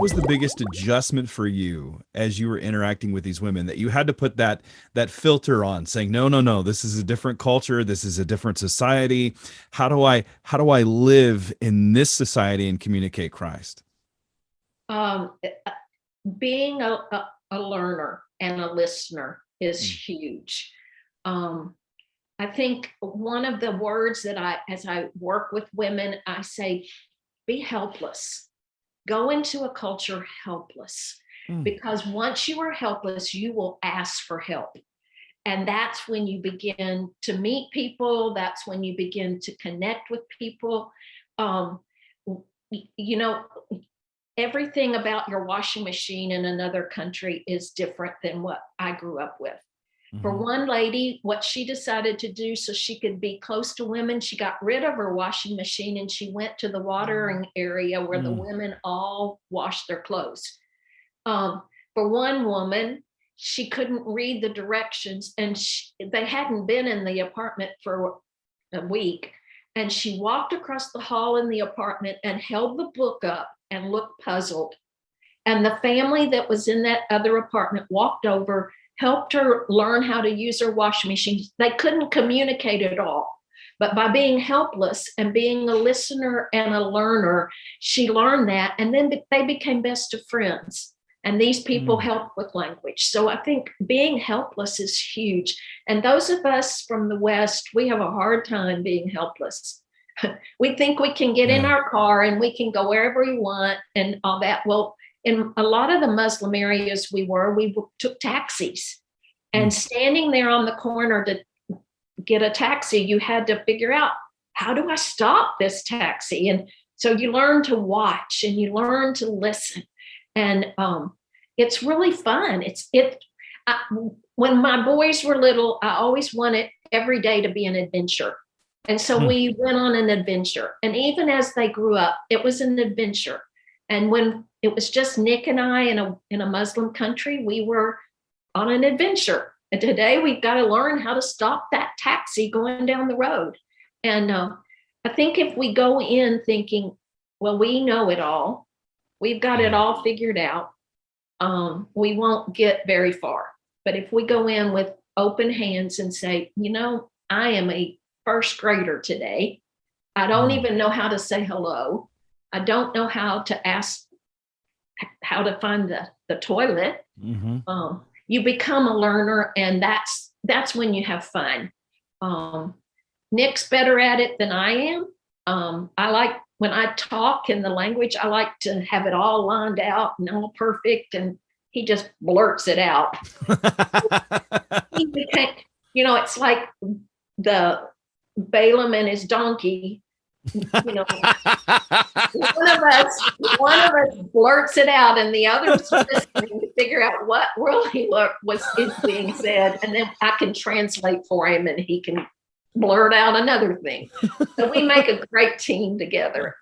was the biggest adjustment for you as you were interacting with these women, that you had to put that filter on, saying, no, no, no, this is a different culture, this is a different society. How do I live in this society and communicate Christ? Um, Being a learner and a listener is Mm. huge. Um, I think one of the words that as I work with women, I say, be helpless. Go into a culture helpless, Mm. because once you are helpless, you will ask for help. And that's when you begin to meet people. That's when you begin to connect with people. Um, you know, everything about your washing machine in another country is different than what I grew up with. For Mhm. one lady, what she decided to do so she could be close to women, she got rid of her washing machine and she went to the watering area where the Mm. women all washed their clothes. For one woman, she couldn't read the directions, and they hadn't been in the apartment for a week. And she walked across the hall in the apartment and held the book up and looked puzzled. And the family that was in that other apartment walked over, helped her learn how to use her washing machine. They couldn't communicate at all. But by being helpless and being a listener and a learner, she learned that. And then they became best of friends. And these people Mm. helped with language. So I think being helpless is huge. And those of us from the West, we have a hard time being helpless. We think we can get in Yeah. our car and we can go wherever we want and all that. Well, in a lot of the Muslim areas we took taxis, Mm. and standing there on the corner to get a taxi, you had to figure out, how do I stop this taxi? And so you learn to watch and you learn to listen. And it's really fun. When my boys were little, I always wanted every day to be an adventure. And so Mm. we went on an adventure. And even as they grew up, it was an adventure. And when it was just Nick and I in a Muslim country, we were on an adventure. And today we've got to learn how to stop that taxi going down the road. And I think if we go in thinking, well, we know it all, we've got it all figured out, we won't get very far. But if we go in with open hands and say, I am a first grader today. I don't Mm. even know how to say hello. I don't know how to ask how to find the toilet. Mhm. You become a learner, and that's when you have fun. Um, Nick's better at it than I am. I like when I talk in the language, I like to have it all lined out and all perfect, and he just blurts it out. He became, it's like the Balaam and his donkey. You know, one of us blurts it out, and the other's listening to figure out what really is being said, and then I can translate for him, and he can blurt out another thing. So we make a great team together.